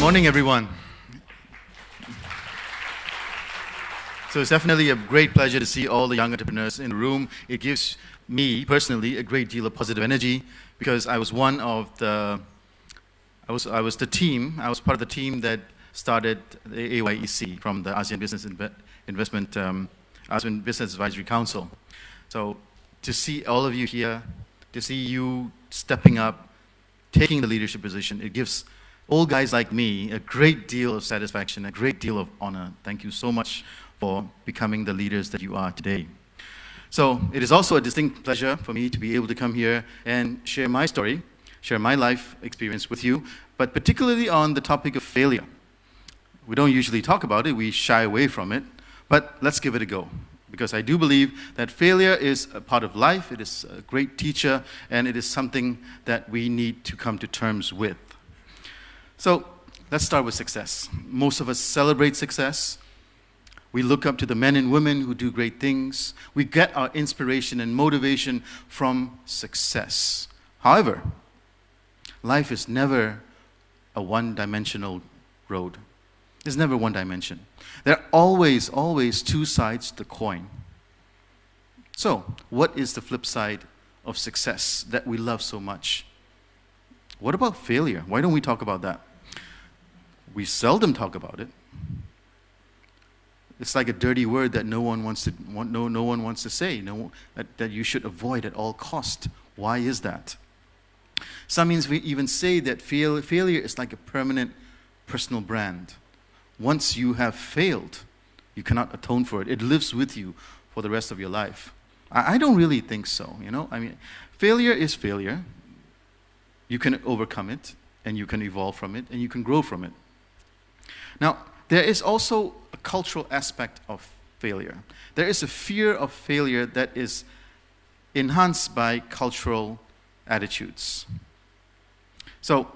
Morning, everyone. So it's definitely a great pleasure to see all the young entrepreneurs in the room. It gives me personally a great deal of positive energy because I was one of the, I was part of the team that started the AYEC from the ASEAN ASEAN Business Advisory Council. So to see all of you here, to see you stepping up, taking the leadership position, it gives old guys like me a great deal of satisfaction, a great deal of honor. Thank you so much for becoming the leaders that you are today. So it is also a distinct pleasure for me to be able to come here and share my story, share my life experience with you, but particularly on the topic of failure. We don't usually talk about it, we shy away from it, but let's give it a go. Because I do believe that failure is a part of life, it is a great teacher, and it is something that we need to come to terms with. So let's start with success. Most of us celebrate success. We look up to the men and women who do great things. We get our inspiration and motivation from success. However, life is never a one-dimensional road. There's never one dimension. There are always two sides to the coin. So, what is the flip side of success that we love so much? What about failure? Why don't we talk about that? We seldom talk about it. It's like a dirty word that no one wants to say, that you should avoid at all cost. Why is that? Some means we even say that failure is like a permanent personal brand. Once you have failed, you cannot atone for it. It lives with you for the rest of your life. I don't really think so, I mean, failure is failure. You can overcome it, and you can evolve from it, and you can grow from it. Now, there is also a cultural aspect of failure. There is a fear of failure that is enhanced by cultural attitudes. So,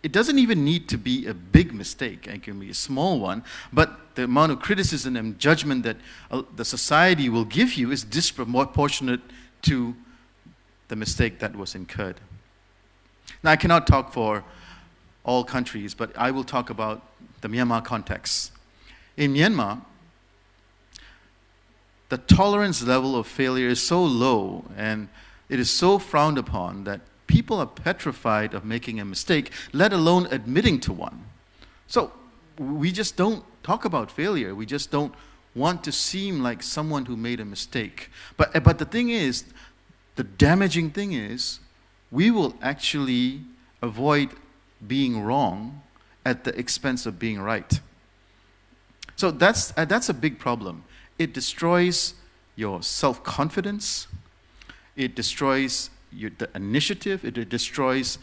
it doesn't even need to be a big mistake. It can be a small one, but the amount of criticism and judgment that the society will give you is disproportionate to the mistake that was incurred. Now, I cannot talk for all countries, but I will talk about the Myanmar context. In Myanmar, the tolerance level of failure is so low and it is so frowned upon that people are petrified of making a mistake, let alone admitting to one. So we just don't talk about failure. We just don't want to seem like someone who made a mistake. But the thing is, the damaging thing is, we will actually avoid being wrong at the expense of being right. So that's a big problem. It destroys your self-confidence. It destroys the initiative. It destroys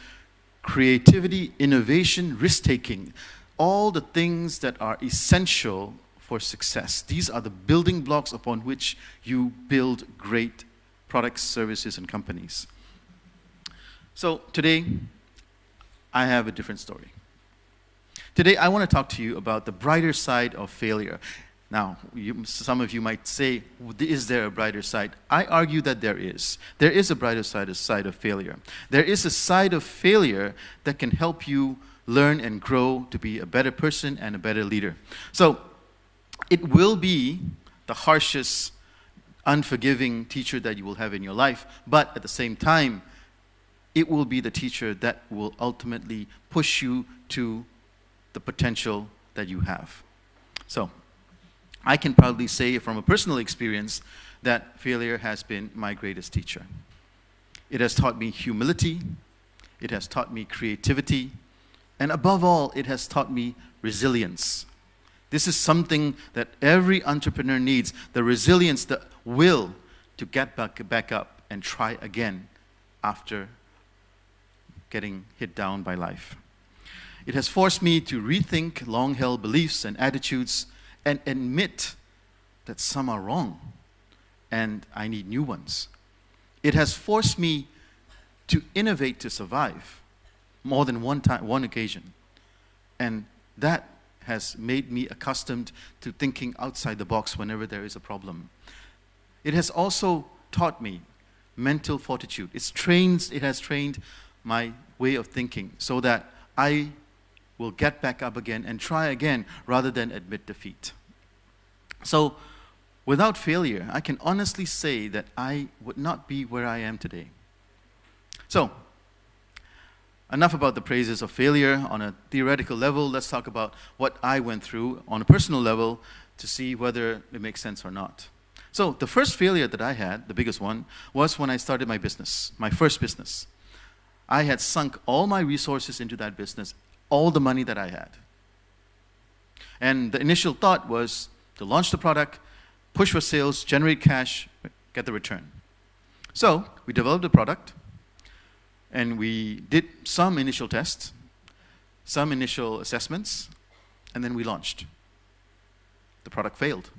creativity, innovation, risk-taking. All the things that are essential for success. These are the building blocks upon which you build great products, services, and companies. So today, I have a different story. Today, I want to talk to you about the brighter side of failure. Now, some of you might say, is there a brighter side? I argue that there is. There is a brighter side of failure. There is a side of failure that can help you learn and grow to be a better person and a better leader. So, it will be the harshest, unforgiving teacher that you will have in your life, but at the same time, it will be the teacher that will ultimately push you to the potential that you have. So, I can proudly say from a personal experience that failure has been my greatest teacher. It has taught me humility, it has taught me creativity, and above all, it has taught me resilience. This is something that every entrepreneur needs, the resilience, the will to get back up and try again after getting hit down by life. It has forced me to rethink long-held beliefs and attitudes and admit that some are wrong and I need new ones. It has forced me to innovate to survive more than one occasion. And that has made me accustomed to thinking outside the box whenever there is a problem. It has also taught me mental fortitude. It has trained my way of thinking so that I will get back up again and try again rather than admit defeat. So, without failure, I can honestly say that I would not be where I am today. So, enough about the praises of failure on a theoretical level. Let's talk about what I went through on a personal level to see whether it makes sense or not. So, the first failure that I had, the biggest one, was when I started my business, my first business. I had sunk all my resources into that business, all the money that I had. And the initial thought was to launch the product, push for sales, generate cash, get the return. So we developed the product, and we did some initial tests, some initial assessments, and then we launched. The product failed.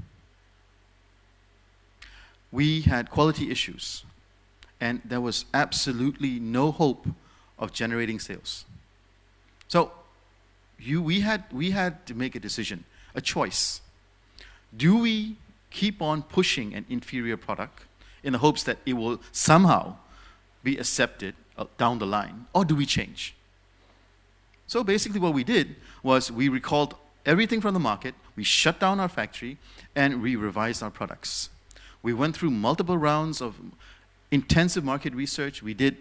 We had quality issues, and there was absolutely no hope of generating sales. So we had to make a decision, a choice. Do we keep on pushing an inferior product in the hopes that it will somehow be accepted down the line, or do we change? So basically what we did was we recalled everything from the market, we shut down our factory, and we revised our products. We went through multiple rounds of intensive market research. We did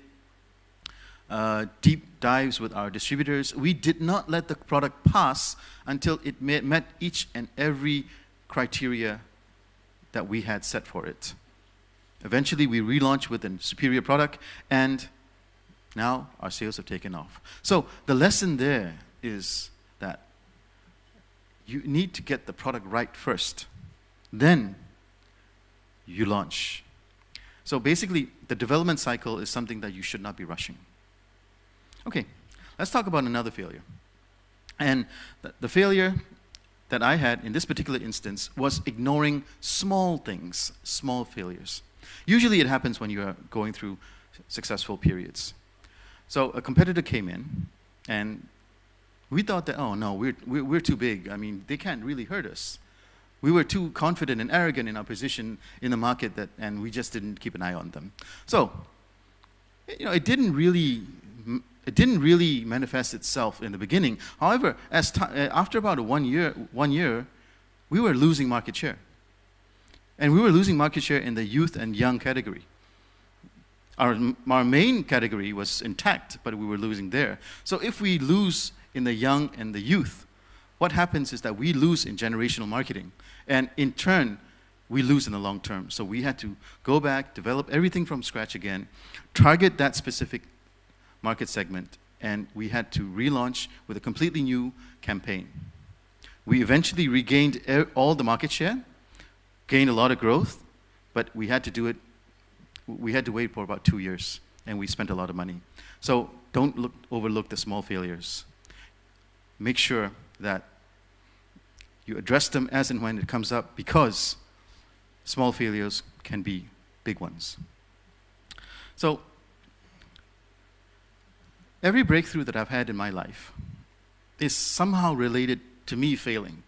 deep dives with our distributors. We did not let the product pass until it met each and every criteria that we had set for it. Eventually, we relaunched with a superior product, and now our sales have taken off. So the lesson there is that you need to get the product right first. Then you launch. So basically, the development cycle is something that you should not be rushing. Okay, let's talk about another failure. And the failure that I had in this particular instance was ignoring small things, small failures. Usually it happens when you are going through successful periods. So a competitor came in, and we thought that, oh no, we're too big. I mean, they can't really hurt us. We were too confident and arrogant in our position in the market, and we just didn't keep an eye on them. So, it didn't really manifest itself in the beginning. However, after about 1 year, we were losing market share. And we were losing market share in the youth and young category. Our main category was intact, but we were losing there. So if we lose in the young and the youth, what happens is that we lose in generational marketing. And in turn, we lose in the long term. So we had to go back, develop everything from scratch again, target that specific market segment, and we had to relaunch with a completely new campaign. We eventually regained all the market share, gained a lot of growth, but we had to wait for about 2 years, and we spent a lot of money. So don't overlook the small failures. Make sure that you address them as and when it comes up, because small failures can be big ones. So every breakthrough that I've had in my life is somehow related to me failing.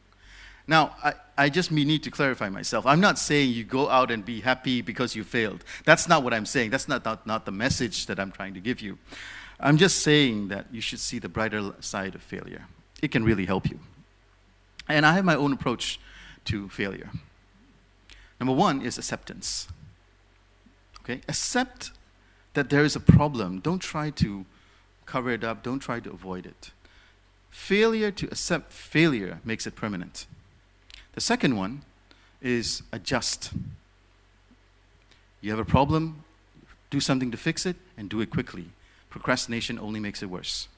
Now, I just need to clarify myself. I'm not saying you go out and be happy because you failed. That's not what I'm saying. That's not the message that I'm trying to give you. I'm just saying that you should see the brighter side of failure. It can really help you. And I have my own approach to failure. Number one is acceptance. Okay? Accept that there is a problem. Don't try to cover it up. Don't try to avoid it. Failure to accept failure makes it permanent. The second one is adjust. You have a problem, do something to fix it, and do it quickly. Procrastination only makes it worse.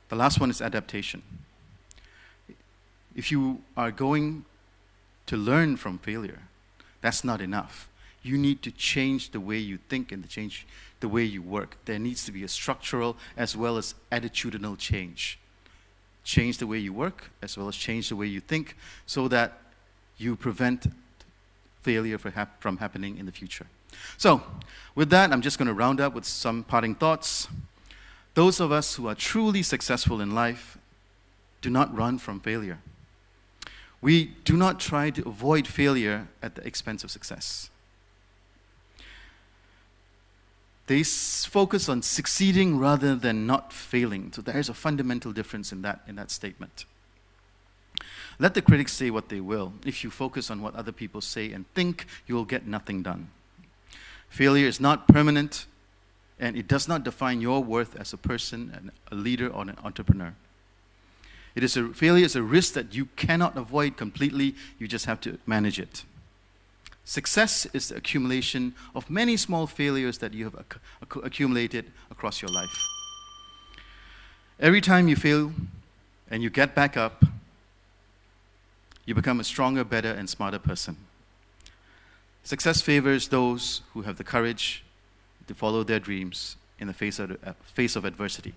The last one is adaptation. If you are going to learn from failure, that's not enough. You need to change the way you think and change the way you work. There needs to be a structural as well as attitudinal change. Change the way you work as well as change the way you think, so that you prevent failure from happening in the future. So, with that, I'm just going to round up with some parting thoughts. Those of us who are truly successful in life do not run from failure. We do not try to avoid failure at the expense of success. They focus on succeeding rather than not failing. So there is a fundamental difference in that statement. Let the critics say what they will. If you focus on what other people say and think, you will get nothing done. Failure is not permanent, and it does not define your worth as a person, and a leader, or an entrepreneur. Failure is a risk that you cannot avoid completely. You just have to manage it. Success is the accumulation of many small failures that you have accumulated across your life. Every time you fail and you get back up, you become a stronger, better, and smarter person. Success favors those who have the courage to follow their dreams in the face of adversity.